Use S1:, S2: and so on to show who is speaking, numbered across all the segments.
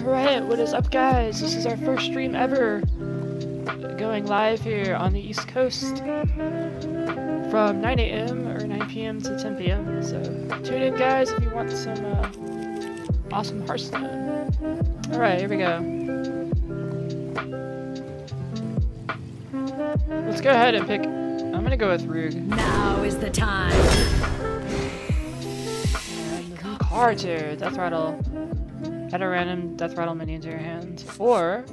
S1: Alright, what is up guys? This is our first stream ever going live here on the East Coast from 9 a.m. or 9 p.m. to 10 p.m. So tune in guys if you want some awesome Hearthstone. Alright, here we go. Let's go ahead and pick... I'm gonna go with Rug.
S2: Now is the time.
S1: And the cards here. Death Rattle. Add a random Death Rattle minion to your hand. Or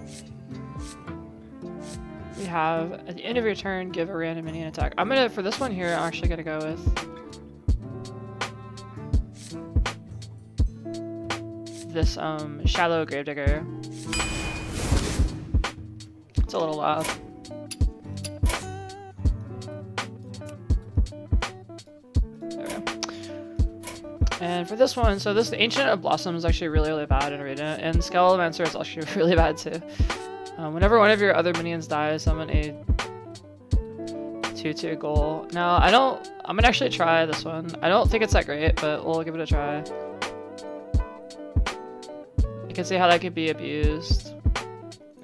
S1: we have, at the end of your turn, give a random minion attack. I'm gonna, for this one here, I'm actually gonna go with this Shallow Gravedigger. It's a little loud. And for this one, so this Ancient of Blossom is actually really bad in Arena, and Skelemancer is actually really bad too. Whenever one of your other minions dies, summon a 2/2 goal. Now, I'm gonna actually try this one. I don't think it's that great, but we'll give it a try. You can see how that could be abused.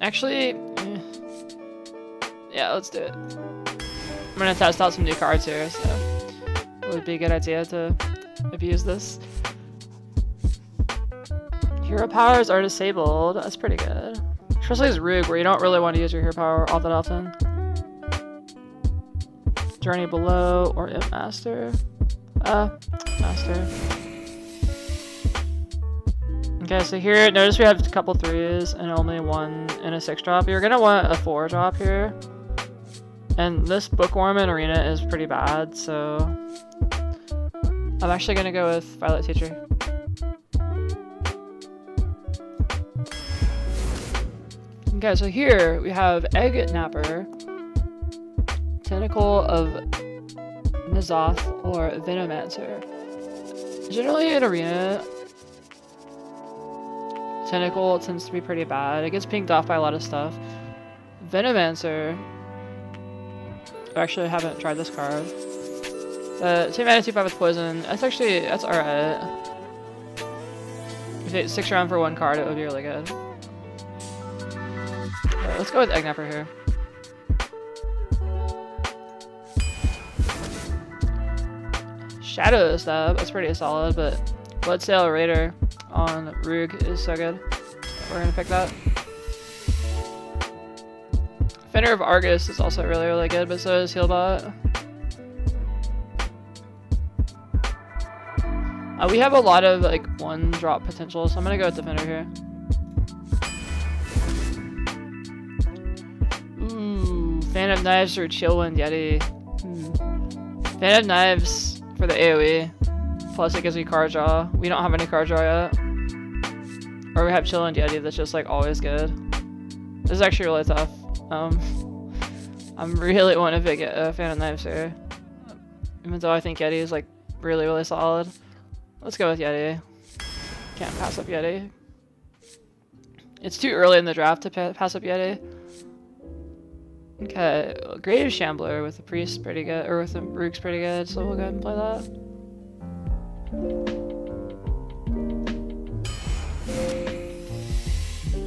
S1: Actually, yeah, let's do it. I'm gonna test out some new cards here, so it would be a good idea to abuse this. Hero powers are disabled. That's pretty good. Especially as Rug, where you don't really want to use your hero power all that often. Journey Below or Imp Master. Master. Okay, so here, notice we have a couple 3s and only 1 and a 6-drop. You're gonna want a 4-drop here. And this Bookworm in Arena is pretty bad, so I'm actually gonna go with Violet Teacher. Okay, so here we have Egg Napper, Tentacle of N'Zoth, or Venomancer. Generally in Arena, Tentacle tends to be pretty bad. It gets pinged off by a lot of stuff. Venomancer, I actually haven't tried this card. 2 mana, 2/5 with poison. That's alright. If it 6 around for 1 card, it would be really good. Right, let's go with Egg Napper here. Shadow Stab, that's pretty solid, but Bloodsail Raider on Rug is so good. We're gonna pick that. Fender of Argus is also really good, but so is Healbot. We have a lot of like 1-drop potential, so I'm gonna go with Defender here. Ooh, Fan of Knives or Chillwind Yeti. Fan of Knives for the AoE. Plus it gives me card draw. We don't have any card draw yet. Or we have Chillwind Yeti that's just like always good. This is actually really tough. I'm really want to pick a Fan of Knives here. Even though I think Yeti is like really solid. Let's go with Yeti. Can't pass up Yeti. It's too early in the draft to pass up Yeti. Okay, Grave Shambler with the Priest pretty good, or with the Rug's pretty good, so we'll go ahead and play that.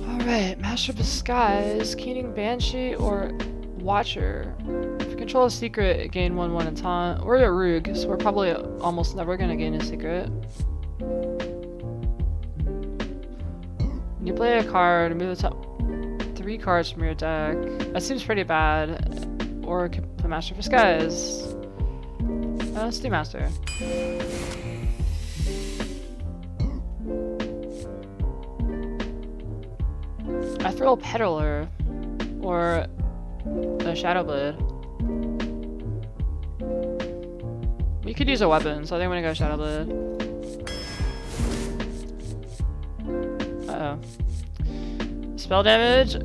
S1: Alright, Master of Disguise, Keening Banshee, or Watcher. If you control a secret, gain 1/1 in taunt. We're a Rug, so we're probably almost never gonna gain a secret. You play a card, move the top 3 cards from your deck. That seems pretty bad. Or play Master of Disguise. Let's do Master. Ethereal Peddler, or a Shadow Blade. We could use a weapon, so I think I'm gonna go Shadow Blade. Uh-oh. Spell damage,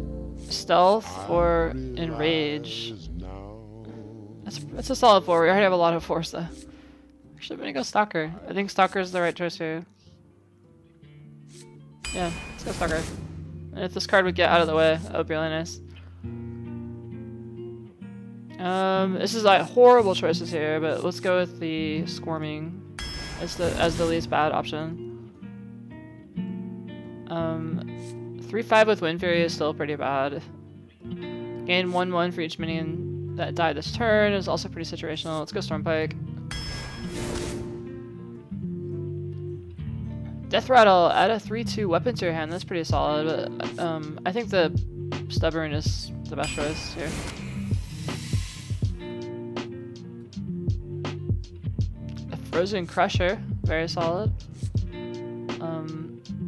S1: stealth, or enrage. That's a solid 4. We already have a lot of 4s though. Actually, I'm gonna go Stalker. I think Stalker is the right choice here. Yeah, let's go Stalker. And if this card would get out of the way, that would be really nice. This is like horrible choices here, but let's go with the Squirming as the least bad option. 3/5 with Wind Fury is still pretty bad. Gain 1/1 for each minion that died this turn is also pretty situational. Let's go Stormpike. Death Rattle, add a 3/2 weapon to your hand. That's pretty solid, but I think the Stubborn is the best choice here. A Frozen Crusher, very solid.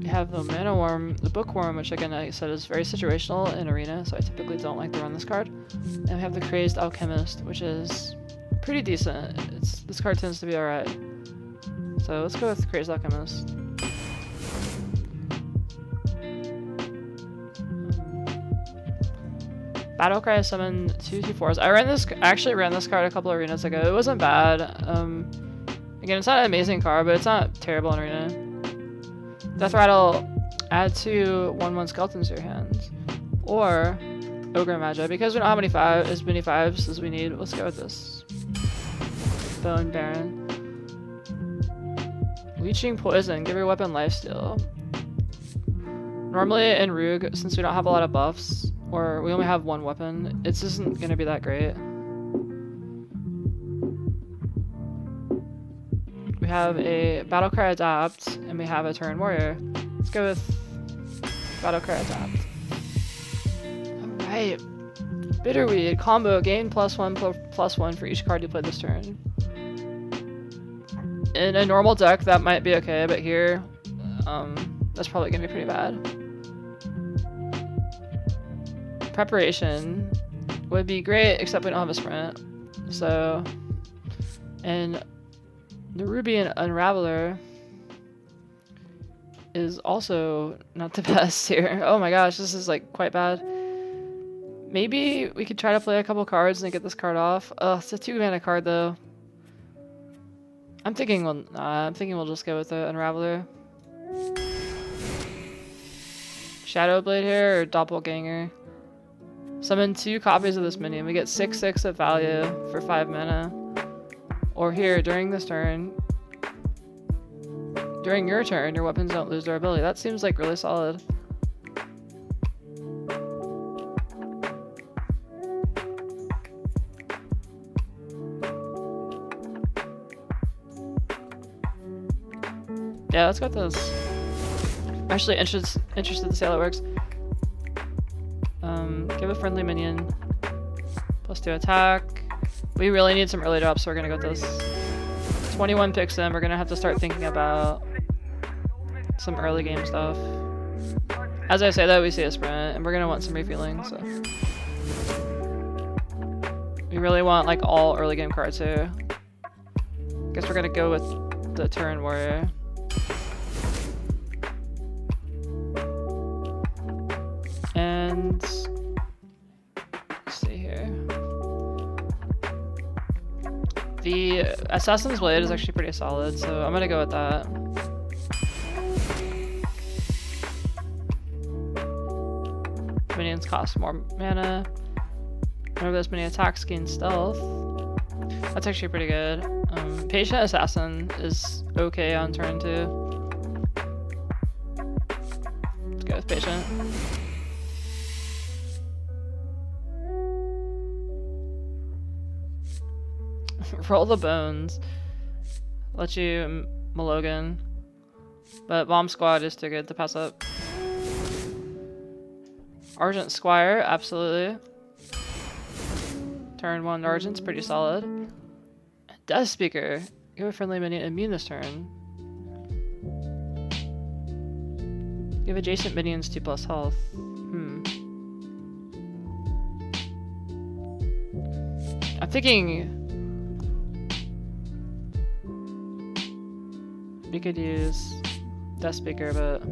S1: We have the Mana Worm, the Bookworm, which again I said is very situational in Arena, so I typically don't like to run this card. And we have the Crazed Alchemist, which is pretty decent. This card tends to be alright. So let's go with Crazed Alchemist. Battlecry summon 2/4s. I actually ran this card a couple arenas ago. It wasn't bad. Again, it's not an amazing card, but it's not terrible in Arena. Death Rattle, add 2 1/1 skeletons to your hand. Or Ogre Magi. Because we don't have as many 5s as we need, let's go with this. Bone Baron. Leeching Poison, give your weapon lifesteal. Normally in Rogue, since we don't have a lot of buffs, or we only have 1 weapon, it isn't going to be that great. We have a Battlecry Adapt, and we have a Turn Warrior. Let's go with Battlecry Adapt. Alright. Bitterweed, combo, gain +1/+1 for each card you play this turn. In a normal deck, that might be okay, but here, that's probably going to be pretty bad. Preparation would be great, except we don't have a sprint. So, and the Rubian Unraveler is also not the best here. Oh my gosh, this is like quite bad. Maybe we could try to play a couple cards and get this card off. It's a 2-mana card though. I'm thinking we'll just go with the Unraveler. Shadowblade here or Doppelganger. Summon 2 copies of this minion. We get 6/6 of value for 5 mana. Or here, during this turn, during your turn, your weapons don't lose their ability. That seems like really solid. Yeah, let's go with this. I'm actually interested to see how that works. Give a friendly minion +2 attack. We really need some early drops, so we're gonna go with this. 21 picks in. We're gonna have to start thinking about some early game stuff. As I say that, we see a sprint, and we're gonna want some refueling. So we really want like all early game cards here. Guess we're gonna go with the Turn Warrior. And let's see here. The Assassin's Blade is actually pretty solid, so I'm gonna go with that. Minions cost more mana. Whenever this mini attacks, gain stealth. That's actually pretty good. Patient Assassin is okay on turn 2. Let's go with Patient. Roll the Bones. Let you Malogan. But Bomb Squad is too good to pass up. Argent Squire, absolutely. Turn 1 Argent's pretty solid. Death Speaker. Give a friendly minion immune this turn. Give adjacent minions 2+ health. I'm thinking we could use Death Speaker, but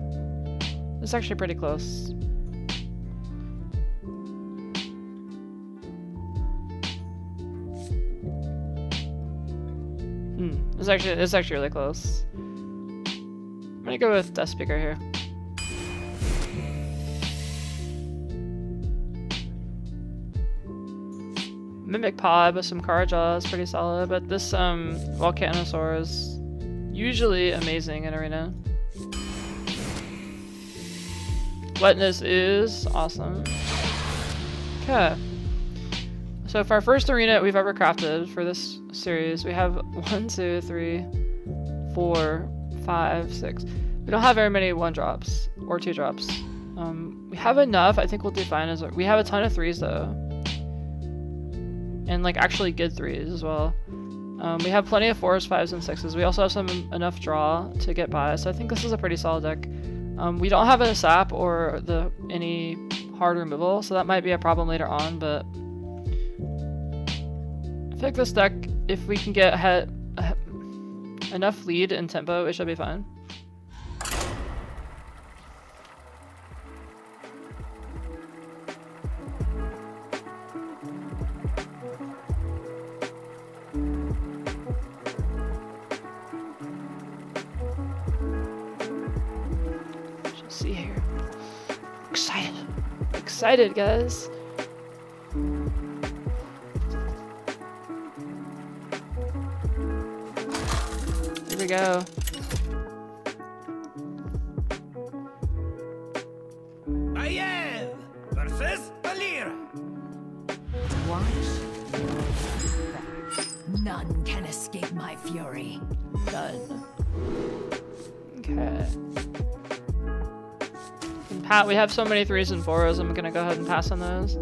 S1: it's actually pretty close. It's actually really close. I'm gonna go with Death Speaker here. Mimic Pod with some card draw is pretty solid, but this Volcanosaur is usually amazing in Arena. Wetness is awesome. Okay. So for our first arena we've ever crafted for this series, we have 1, 2, 3, 4, 5, 6. We don't have very many 1-drops or 2-drops. We have enough. I think we'll do fine. We have a ton of 3s though, and like actually good 3s as well. We have plenty of 4s, 5s, and 6s. We also have enough draw to get by, so I think this is a pretty solid deck. We don't have a sap or any hard removal, so that might be a problem later on, but I feel like this deck, if we can get enough lead and tempo, it should be fine. See here. Excited, guys. Here we go.
S2: Ayev versus Alir.
S3: Watch. None can escape my fury.
S1: Done. Okay. We have so many 3s and 4s, I'm gonna go ahead and pass on those.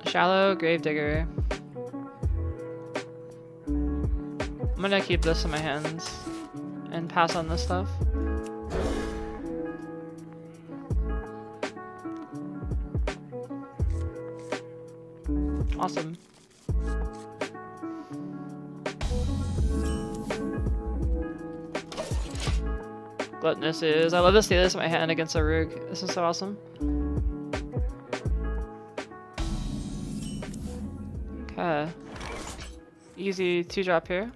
S1: Shallow Gravedigger. I'm gonna keep this in my hands and pass on this stuff. Awesome. Gluttonous is. I love to see this in my hand against a Rook. This is so awesome. Okay. Easy 2-drop here.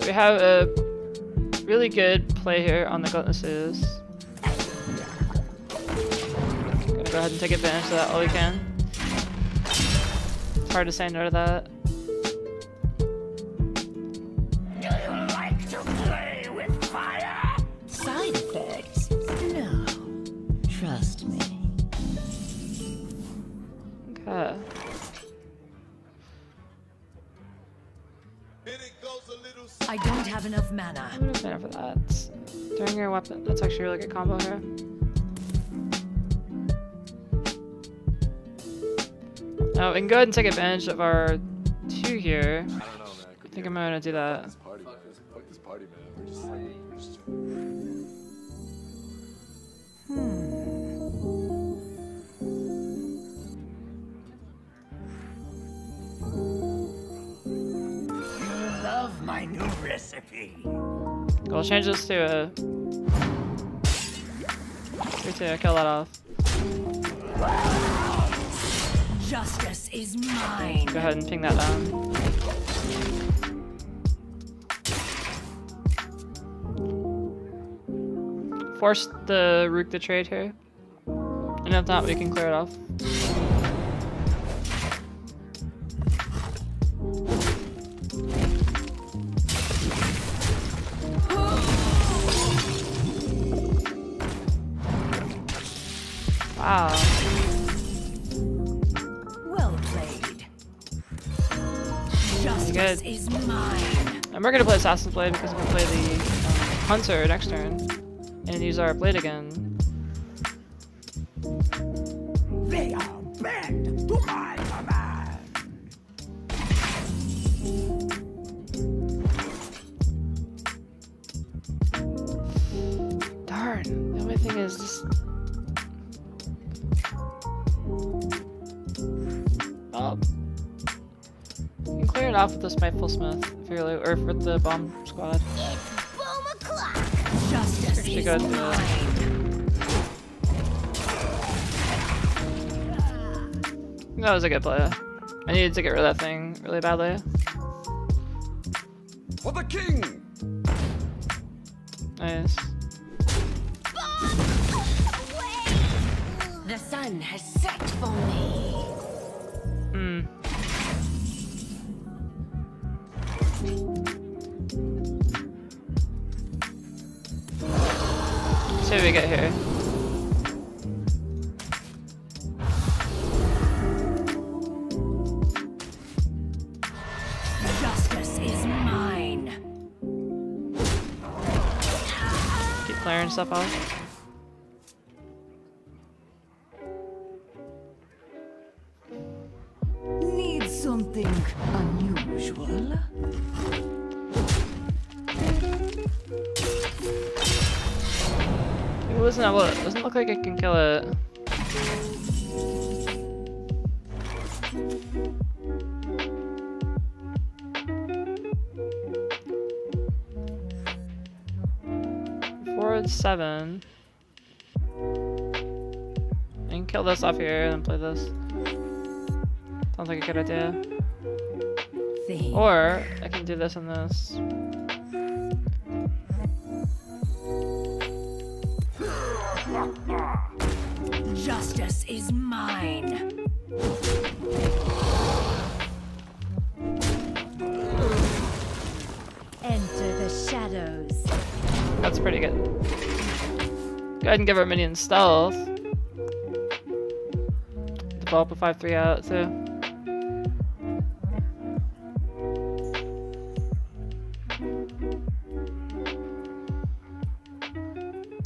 S1: We have a really good play here on the Gluttonesses. Gonna go ahead and take advantage of that all we can. It's hard to say no to that.
S2: Do you like to play with fire?
S3: Side effects? No. Trust me.
S1: Okay.
S3: I don't have enough mana.
S1: I'm gonna mana for that. During your weapon. That's actually a really good combo here. Oh, we can go ahead and take advantage of our 2 here.
S4: I don't know, man.
S1: I think I'm gonna do that.
S4: Fuck this party, man. We're just
S2: Love my new recipe.
S1: We'll change this to a... 3-2, kill that off.
S3: Justice is mine.
S1: Go ahead and ping that down. Force the Rook to trade here. And if not, we can clear it off. Wow.
S3: Well played. Justice is mine.
S1: And we're gonna play Assassin's Blade because we can play the Hunter next turn and use our blade again.
S2: They are bent to my command.
S1: Darn. The only thing is just... Oh. You can clear it off with the Spiteful Smith if you're really, or with the bomb squad.
S3: Boom o'clock. Justice
S1: Actually
S3: is
S1: go ahead and do that.
S3: mine.
S1: That was a good play. I needed to get rid of that thing really badly.
S4: For the king!
S1: Nice.
S3: The sun has set for me.
S1: Hmm. See what we get here.
S3: Justice is mine.
S1: Keep clearing stuff off.
S3: Need something unusual?
S1: It wasn't able. It doesn't look like it can kill it. Forward 7. I can kill this off here and then play this. Sounds like a good idea. Or I can do this and this.
S3: Justice is mine. Enter the shadows.
S1: That's pretty good. Go ahead and give our minion stealth. Develop a 5/3 out too.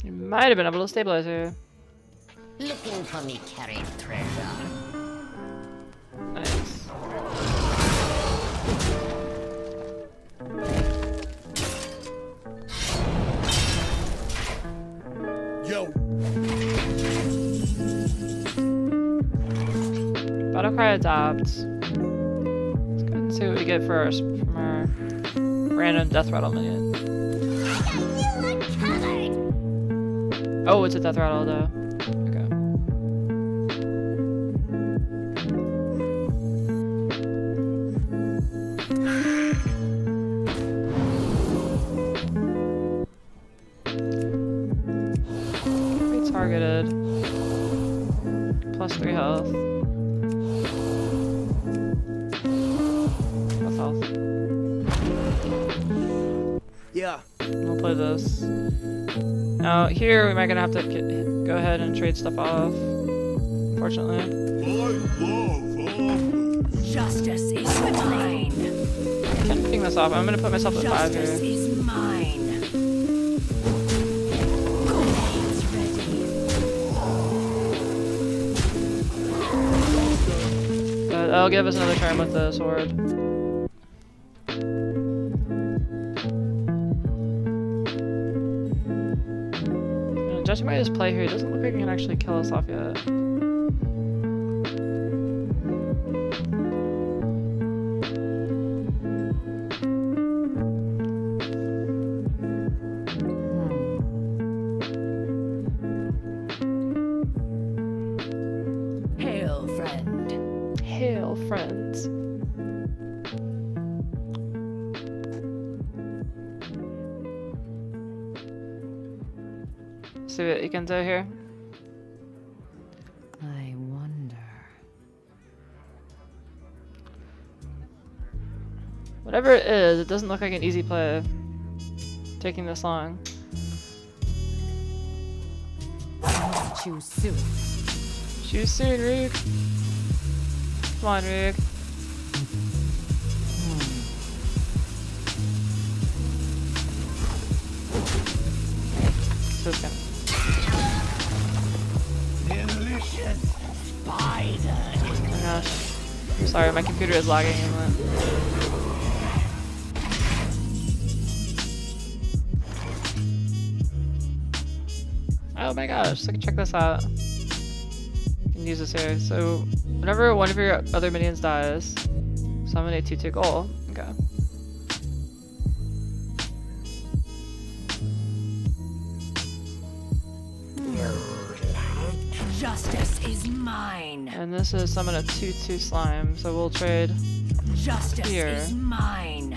S1: You might have been able to stabilize her.
S5: Looking for me carried treasure.
S1: Nice.
S4: Yo!
S1: Battlecry adopt. Let's go and see what we get first from our random death rattle minion. Oh, it's a death rattle though. Okay. Targeted. +3 health. Plus health.
S2: Yeah.
S1: We'll play this. Now here we might gonna have to go ahead and trade stuff off. Unfortunately.
S3: Justice is mine.
S1: I can't ping this off. I'm gonna put myself at 5
S3: Justice
S1: here.
S3: is mine.
S1: That'll give us another turn with the sword. Judging by his play here, it doesn't look like he can actually kill us off yet.
S3: Hail, friend.
S1: Hail, friends. See what you can do here.
S3: I wonder.
S1: Whatever it is, it doesn't look like an easy play. Taking this long.
S3: Choose soon.
S1: Choose soon, Rook. Come on, Rook. So it's gonna.
S2: Delicious spider.
S1: Oh my gosh. I'm sorry, my computer is lagging a lot. Oh my gosh, so check this out. You can use this here. So whenever one of your other minions dies, summon a 2/2 goal. Okay.
S3: Justice is mine.
S1: And this is summon a 2/2 slime, so we'll trade
S3: Justice
S1: here.
S3: is mine.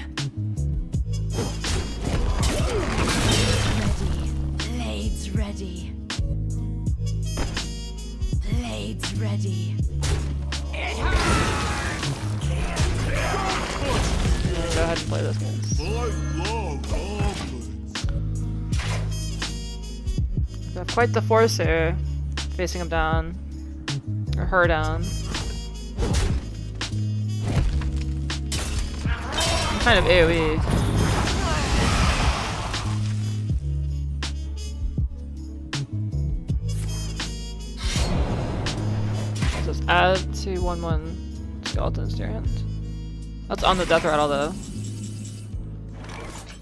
S3: Ready. Blades ready. Blades ready.
S1: Go ahead and play this, guys. We have quite the force here, facing him down, or her down. Kind of AoE. Just add to 1/1 skeletons to your hand. That's on the death rattle though.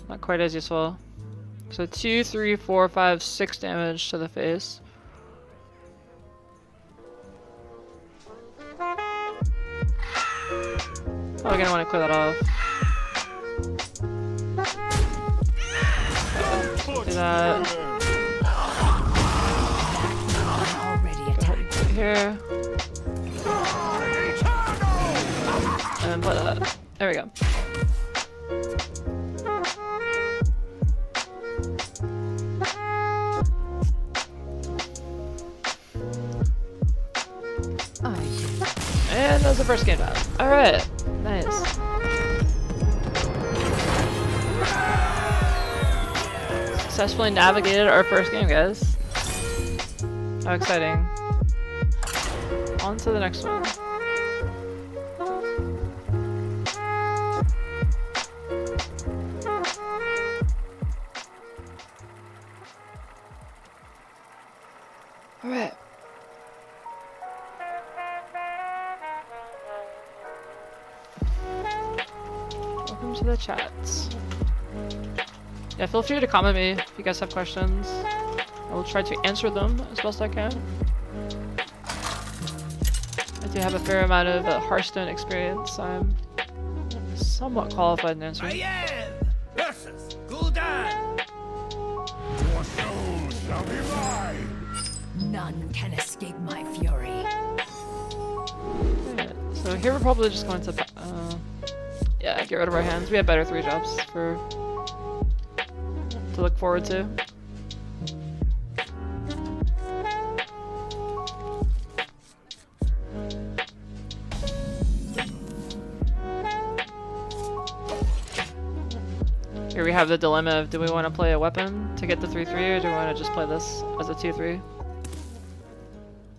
S1: Not quite as useful. So 2, 3, 4, 5, 6 damage to the face. Probably gonna want to clear that off. Do that.
S3: Already attacked.
S1: Right here. And play that. There we go. And that's the first game done. Alright, nice. Successfully navigated our first game, guys. How exciting. On to the next one. Alright. Welcome to the chats. Yeah, feel free to comment me if you guys have questions. I will try to answer them as best I can. I do have a fair amount of Hearthstone experience, so I'm somewhat qualified in answering.
S2: I am versus Gul'dan. Your soul shall be mine.
S3: None can escape my fury.
S1: Alright, so here we're probably just going to yeah, get rid of our hands. We have better 3-drops to look forward to. Here we have the dilemma of, do we want to play a weapon to get the 3/3 or do we want to just play this as a 2/3?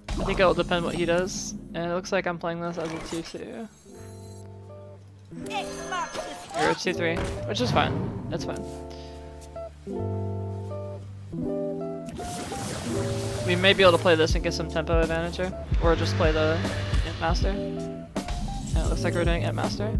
S1: I think it will depend what he does. And it looks like I'm playing this as a 2/2. Or a 2/3, which is fine. That's fine. We may be able to play this and get some tempo advantage here. Or just play the Int Master. And it looks like we're doing Int Master.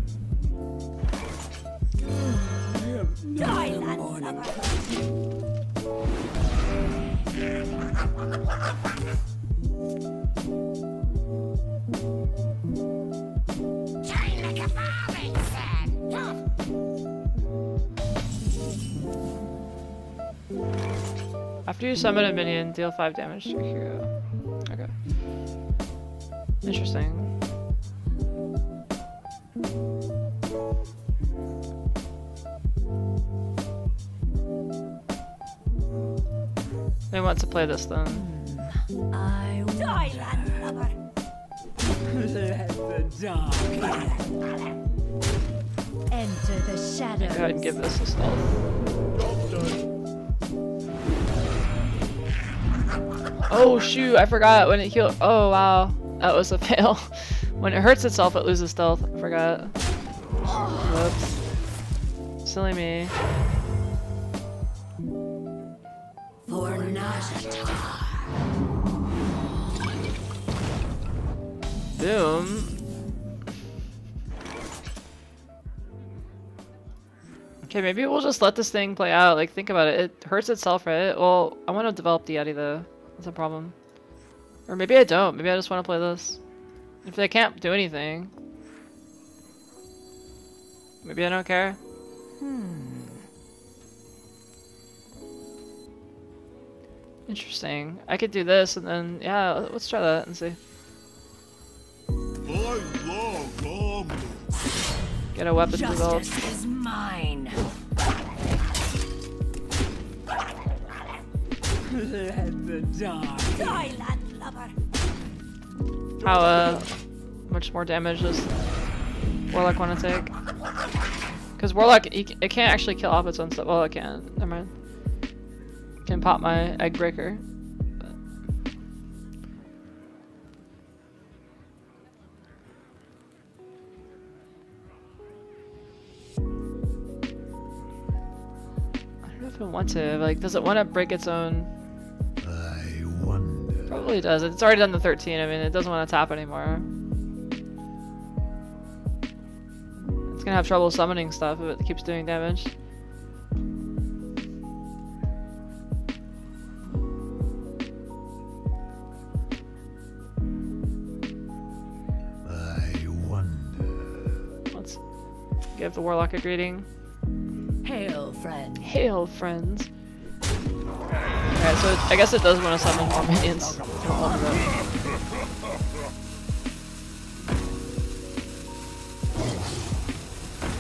S1: After you summon a minion, deal 5 damage to your hero. Okay. Interesting. They want to play this then.
S3: I
S2: Let the dark.
S3: enter the shadows.
S1: Go ahead and give this a stealth. Oh shoot, I forgot when it healed. Oh wow, that was a fail. When it hurts itself, it loses stealth. I forgot. Whoops. Silly me.
S3: For Najatar.
S1: Boom. Okay, maybe we'll just let this thing play out. Like, think about it. It hurts itself, right? Well, I want to develop the Yeti though. That's a problem. Or maybe I don't. Maybe I just want to play this. If they can't do anything, maybe I don't care. Interesting. I could do this and then, yeah, let's try that and see.
S4: I love goblins.
S1: Get a weapon developed.
S3: Justice is mine. Let the dark die, landlubber.
S1: How much more damage does Warlock want to take? Because Warlock, it can't actually kill off its own stuff. Well, it can. Never mind. Can pop my egg breaker. But... I don't know if I want to. Like, does it want to break its own?
S2: I wonder.
S1: Probably does. It's already done the 13. I mean, it doesn't want to tap anymore. It's gonna have trouble summoning stuff if it keeps doing damage.
S2: I wonder.
S1: Let's give the Warlock a greeting.
S3: Hail, friend.
S1: Hail, friends. Alright, so I guess it does want to summon more minions.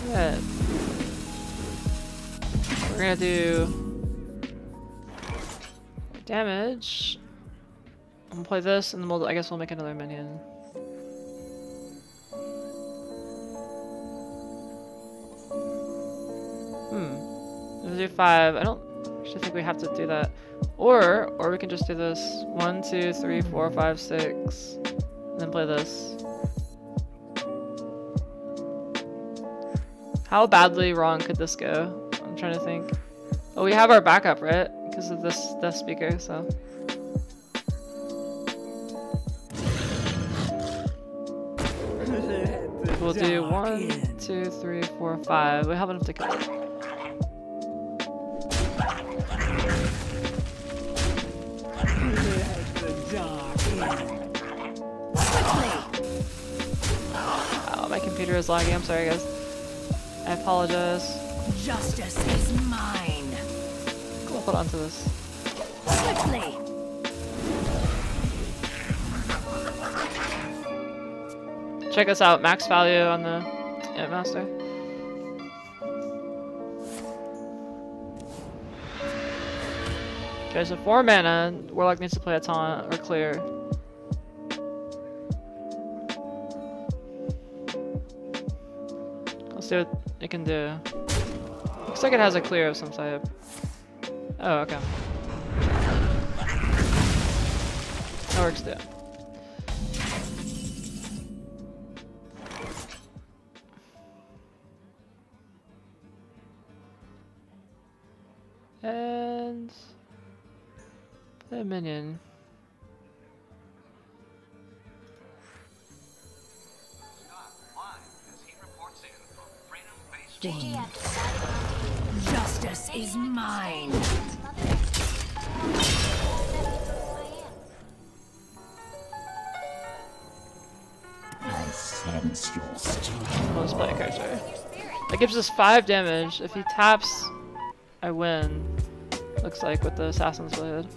S1: Good. We're gonna do damage. I'm gonna play this, and then I guess we'll make another minion. Let's do 5. I don't actually think we have to do that. Or we can just do this. 1, 2, 3, 4, 5, 6. And then play this. How badly wrong could this go? I'm trying to think. Oh, we have our backup, right? Because of this death speaker, so. We'll do 1, 2, 3, 4, 5. We have enough to kill it. Oh, my computer is lagging. I'm sorry, guys. I apologize.
S3: Justice is mine.
S1: Cool, hold on to this.
S3: Quickly.
S1: Check this out. Max value on the Ant Master. Okay, so 4 mana. Warlock needs to play a taunt or clear. Let's see what it can do. Looks like it has a clear of some type. Oh, okay. That works too. And play a minion.
S3: Justice is mine.
S5: I sense your strength.
S1: Let's play a card, sorry. That gives us 5 damage. If he taps, I win. Looks like with the Assassin's Blade.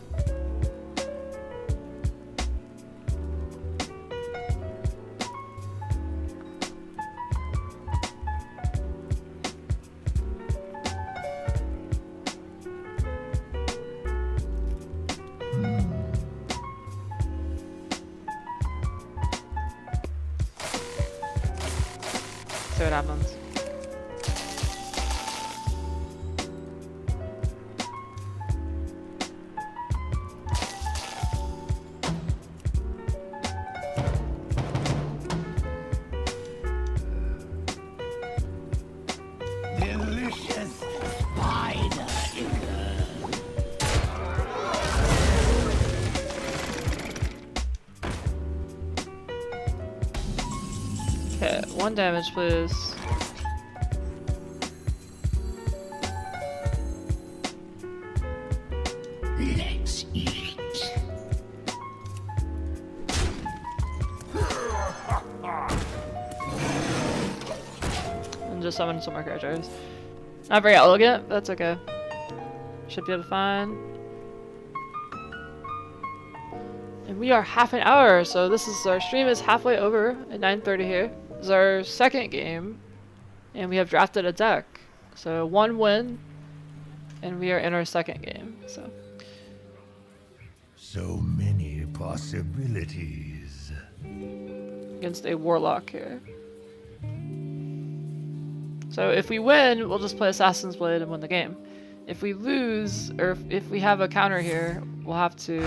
S1: See what happens.
S2: Delicious spider.
S1: Okay, 1 damage, please.
S2: Let's eat.
S1: And just summon some more characters. I forgot elegant, but that's okay. Should be able to find. And we are half an hour, so this is our stream is halfway over at 9:30 here. This is our second game, and we have drafted a deck. So 1 win, and we are in our second game.
S2: So many possibilities.
S1: Against a warlock here. So if we win, we'll just play Assassin's Blade and win the game. If we lose, or if we have a counter here, we'll have to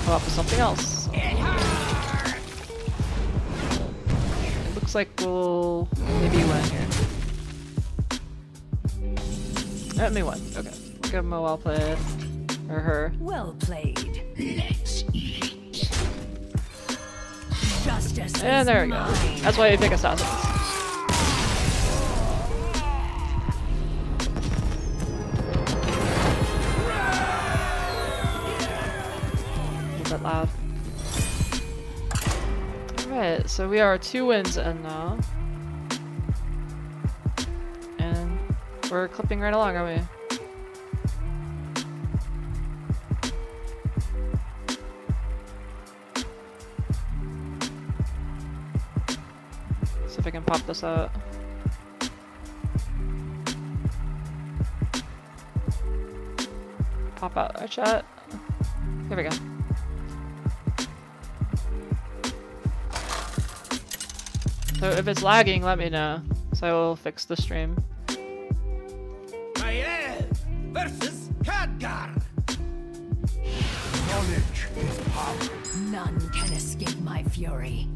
S1: come up with something else. It looks like we'll maybe win here. Let me win. Okay. We'll give him a well played. Or her.
S3: Well played.
S2: Let's eat.
S3: Justice
S1: And there we go. That's why you pick Assassins. A bit loud. Alright, so we are 2 wins in now. And we're clipping right along, aren't we? See if I can pop this out. Pop out our chat. Here we go. So if it's lagging, let me know, so I will fix the stream.
S2: Mael versus Khadgar. Knowledge is power.
S3: None can escape my fury.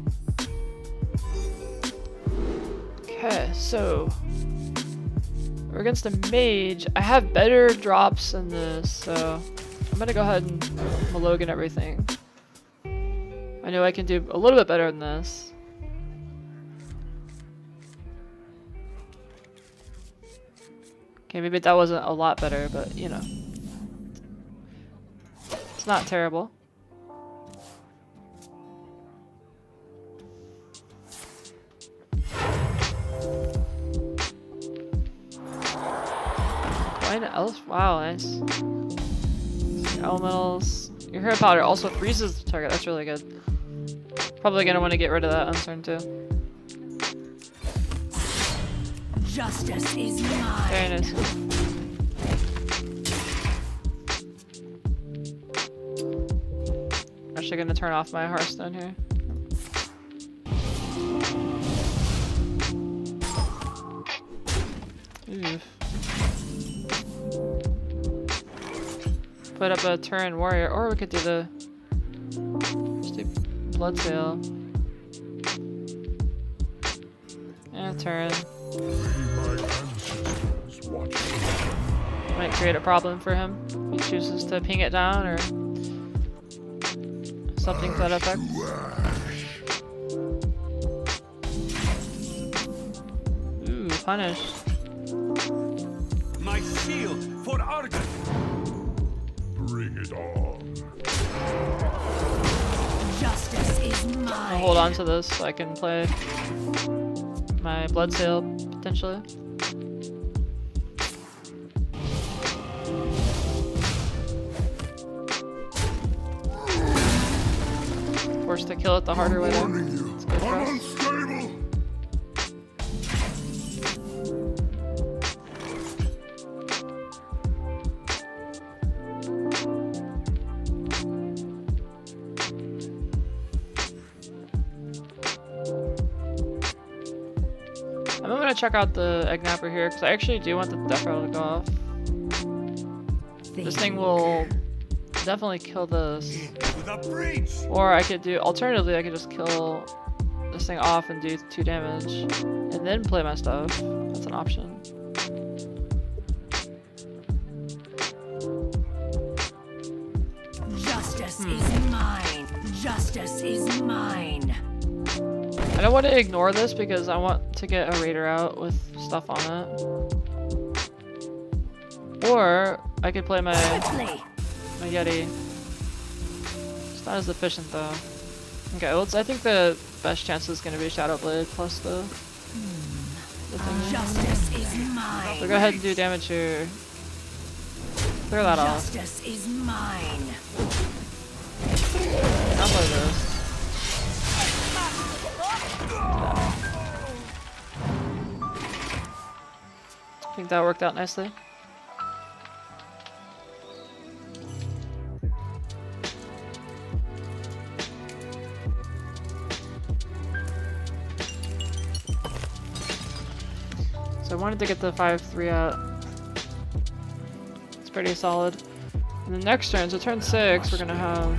S1: Okay, so we're against a mage. I have better drops in this, so I'm gonna go ahead and Malogan everything. I know I can do a little bit better than this. Okay, maybe that wasn't a lot better, but you know. It's not terrible. Coin elf? Wow, nice. Elementals. Your hero powder also freezes the target, that's really good. Probably gonna want to get rid of that on turn 2.
S3: Justice is mine.
S1: Very nice. Actually gonna turn off my Hearthstone here. Oof. Put up a turn warrior, or we could do the just do blood sale. Yeah, turn. Might create a problem for him if he chooses to ping it down or something to that effect. Ooh, punish.
S4: My shield for Argus.
S2: Bring it on.
S3: Justice is mine.
S1: I'll hold on to this so I can play my blood sale potentially. Forced to kill it the harder way there. It's good for us. I'm gonna check out the egg napper here because I actually do want the death rattle to go off. This thing will definitely kill this.
S4: With a breach.
S1: Or I could do, alternatively, I could just kill this thing off and do 2 damage, and then play my stuff. That's an option.
S3: Justice is mine. Justice is mine.
S1: I don't want to ignore this because I want to get a raider out with stuff on it. Or I could play my Yeti. It's not as efficient though. Okay, well, I think the best chance is going to be Shadow Blade plus the thing.
S3: Justice is mine.
S1: So go ahead and do damage here. Clear that off.
S3: Justice is mine.
S1: Download this. I think that worked out nicely. So I wanted to get the 5-3 out. It's pretty solid. And the next turn, so turn 6, we're gonna have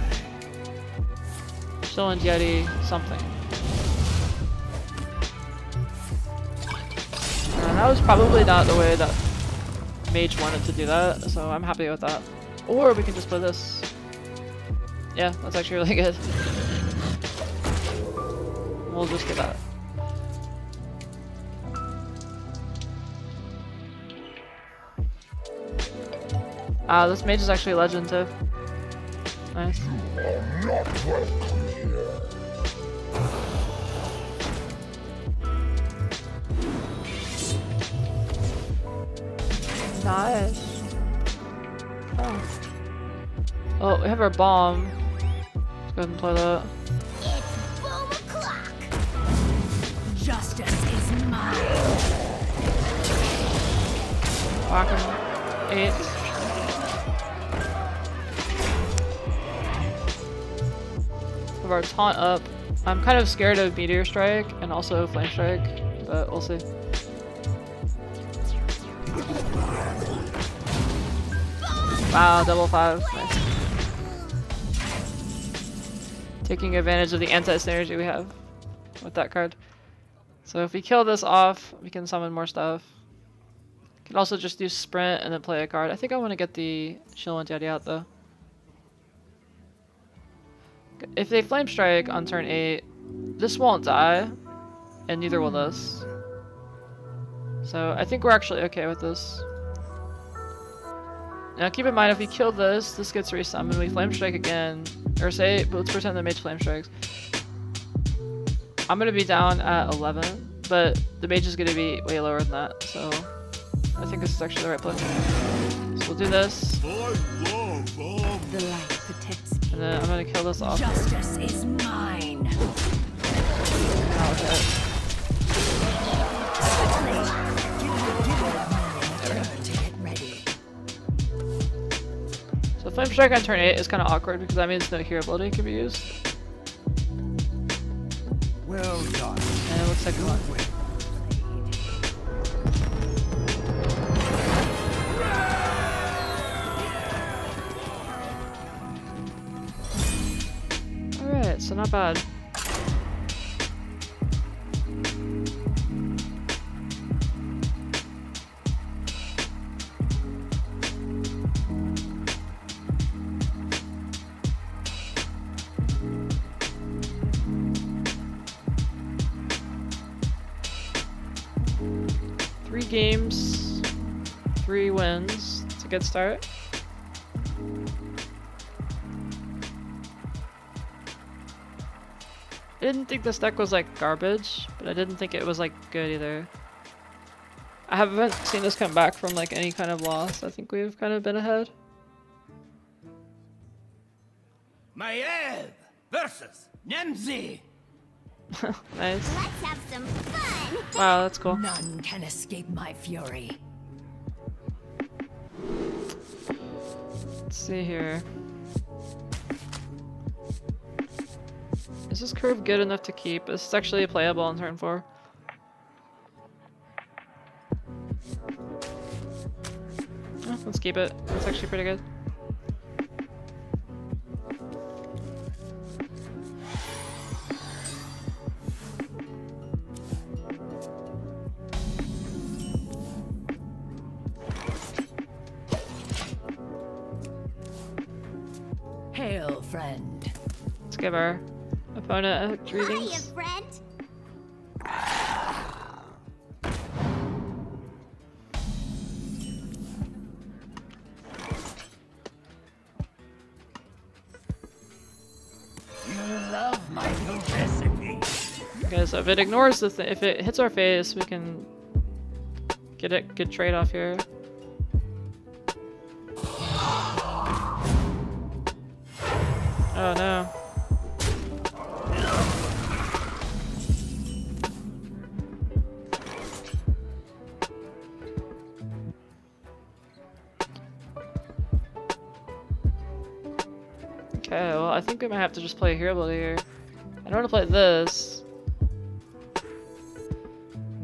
S1: Shill and Yeti something. And that was probably not the way that Mage wanted to do that, so I'm happy with that. Or we can just play this. Yeah, that's actually really good. We'll just get that. Ah, this mage is actually a legend too. Nice. Nice. Oh. Oh, we have our bomb. Let's go ahead and play that.
S5: It's boom o'clock.
S3: Justice is mine.
S1: Whack him. 8. Have our taunt up. I'm kind of scared of Meteor Strike and also Flame Strike, but we'll see. Wow, double 5. Nice. Taking advantage of the anti-synergy we have with that card. So if we kill this off, we can summon more stuff. Can also just do sprint and then play a card. I think I want to get the Shill and Yeti out though. If they Flame Strike on turn 8, this won't die, and neither will this. So I think we're actually okay with this. Now keep in mind, if we kill this, this gets resummoned, we Flame Strike again, or say, let's pretend the mage Flame Strikes. I'm gonna be down at 11, but the mage is gonna be way lower than that, so I think this is actually the right play. So we'll do this.
S3: The light protects me.
S1: And then I'm gonna kill this off here.
S3: Justice is mine.
S1: Oh, okay.
S3: To get ready.
S1: So Flame Strike on turn 8 is kind of awkward because that means no hero ability can be used.
S2: Well done.
S1: And it looks like we won. Alright, so not bad. Games, 3 wins. It's a good start. I didn't think this deck was like garbage, but I didn't think it was like good either. I haven't seen this come back from like any kind of loss. I think we've kind of been ahead.
S4: Maiev versus Nemzi.
S1: Nice.
S5: Let's have some fun.
S1: Wow, that's cool.
S3: None can escape my fury.
S1: Let's see here. Is this curve good enough to keep? This is actually playable on turn 4. Oh, let's keep it. It's actually pretty good.
S3: Hail, friend.
S1: Let's give our opponent a
S5: Hiya,
S1: greetings.
S5: friend.
S2: You love my new recipe.
S1: Okay, so if it ignores the if it hits our face, we can get it good trade off here. Oh no. Okay, well I think we might have to just play hero ability here. I don't want to play this.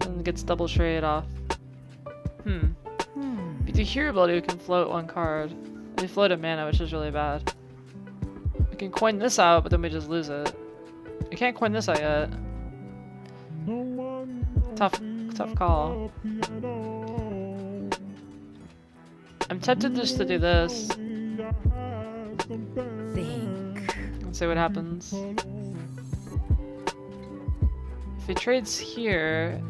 S1: Then it gets double traded off. If you do hero ability, we can float one card. We float a mana, which is really bad. We can coin this out, but then we just lose it. We can't coin this out yet. Tough call. I'm tempted just to do this. Let's see what happens. If he trades here,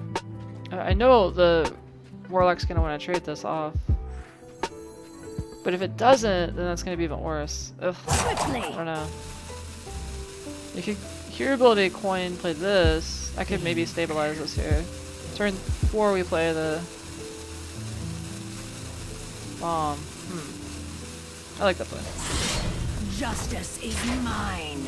S1: I know the Warlock's gonna want to trade this off. But if it doesn't, then that's gonna be even worse. Ugh, I don't know. You could hero ability coin, play this. I could maybe stabilize this here. Turn 4 we play the bomb. I like that play.
S3: Justice is mine.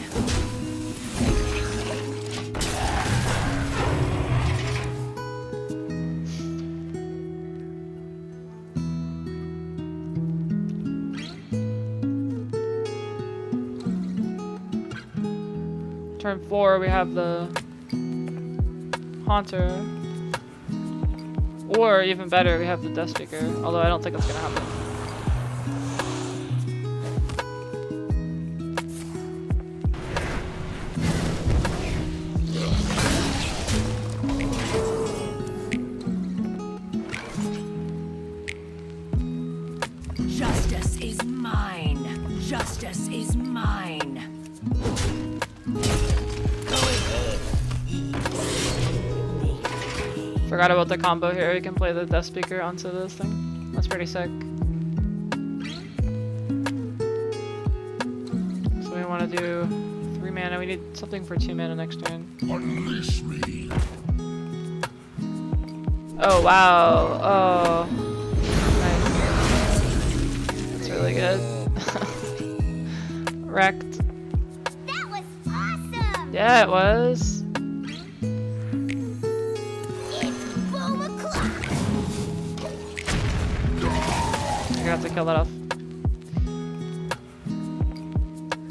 S1: Turn 4 we have the Haunter. Or even better, we have the Death Speaker. Although I don't think that's gonna happen.
S3: Justice is mine. Justice is mine.
S1: Forgot about the combo here. We can play the Death Speaker onto this thing. That's pretty sick. So we want to do 3 mana. We need something for 2 mana next turn.
S2: Unleash me.
S1: Oh wow. Oh. Nice. That's really good. Wrecked.
S6: That was awesome!
S1: Yeah, it was. I have to kill that off.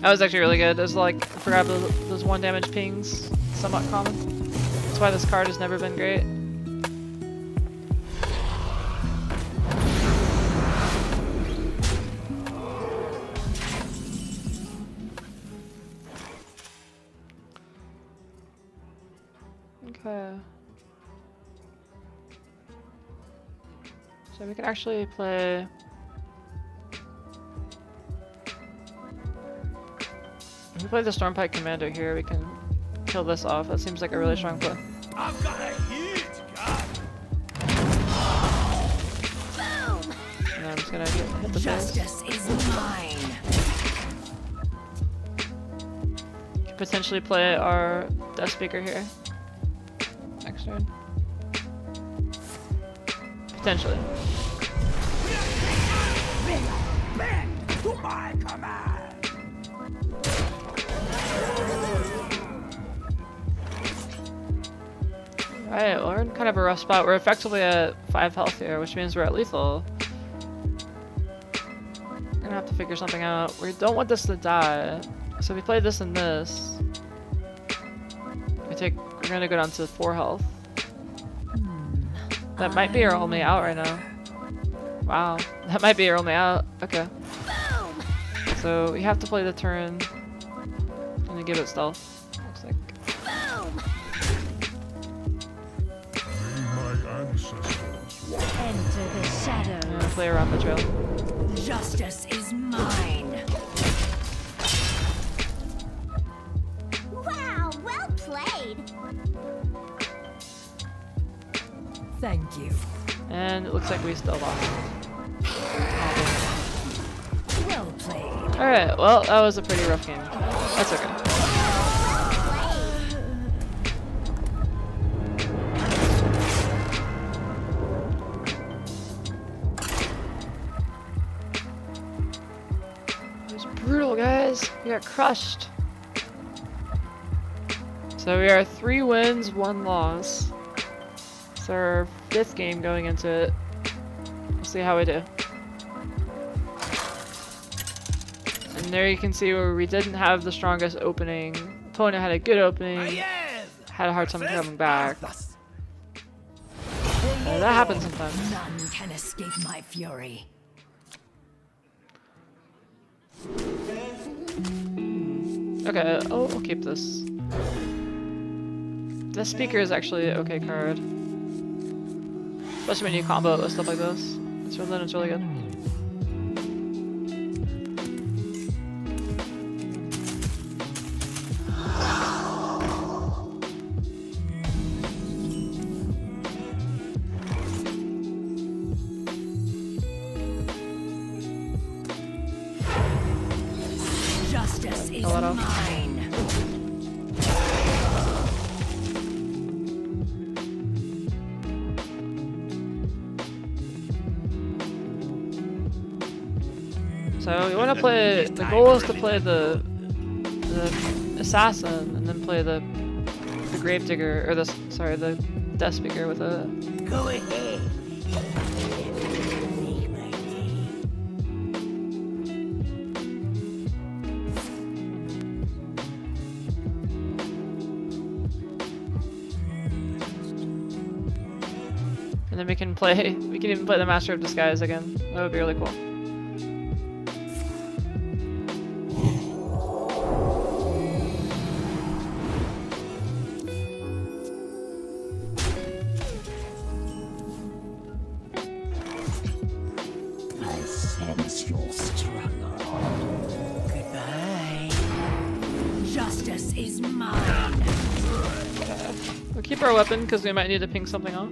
S1: That was actually really good. There's like, I forgot those 1 damage pings, somewhat common. That's why this card has never been great. Okay. So we could actually play... If we play the Stormpike Commander here, we can kill this off. That seems like a really strong play.
S4: I've got a huge gun.
S6: Boom!
S1: And then I'm just gonna hit the base.
S3: Justice is mine.
S1: Could potentially play our Death Speaker here. Next turn. Potentially.
S2: Bend to my command.
S1: Alright, well we're in kind of a rough spot. We're effectively at 5 health here, which means we're at lethal. We're gonna have to figure something out. We don't want this to die. So if we play this and this, we're gonna go down to 4 health. That might be our only out right now. Wow, that might be our only out. Okay.
S6: Boom!
S1: So we have to play the turn and then give it stealth. Looks like.
S6: Boom!
S2: My ancestors.
S3: Enter the shadows.
S1: I'm gonna play around the trail.
S3: Justice is mine.
S6: Wow, well played!
S3: Thank you.
S1: And it looks like we still lost.
S3: Well played.
S1: Alright, well, that was a pretty rough game. That's okay. It was brutal, guys. We got are crushed. So we are 3 wins, 1 loss. It's our 5th game going into it. We'll see how we do. And there you can see where we didn't have the strongest opening. Opponent had a good opening. Had a hard time coming back. That happens sometimes.
S3: None can escape my fury.
S1: Okay, I'll keep this. This speaker is actually an okay card. Especially when you combo it with stuff like this. It's really good.
S3: Justice is
S1: Hello.
S3: mine.
S1: So we want to play. The goal is to play the assassin and then play the gravedigger or the death speaker with a.
S2: Go ahead.
S1: And then we can even play the Master of Disguise again. That would be really cool.
S2: I sense your struggle.
S3: Goodbye. Justice is mine.
S1: We'll keep our weapon because we might need to ping something off.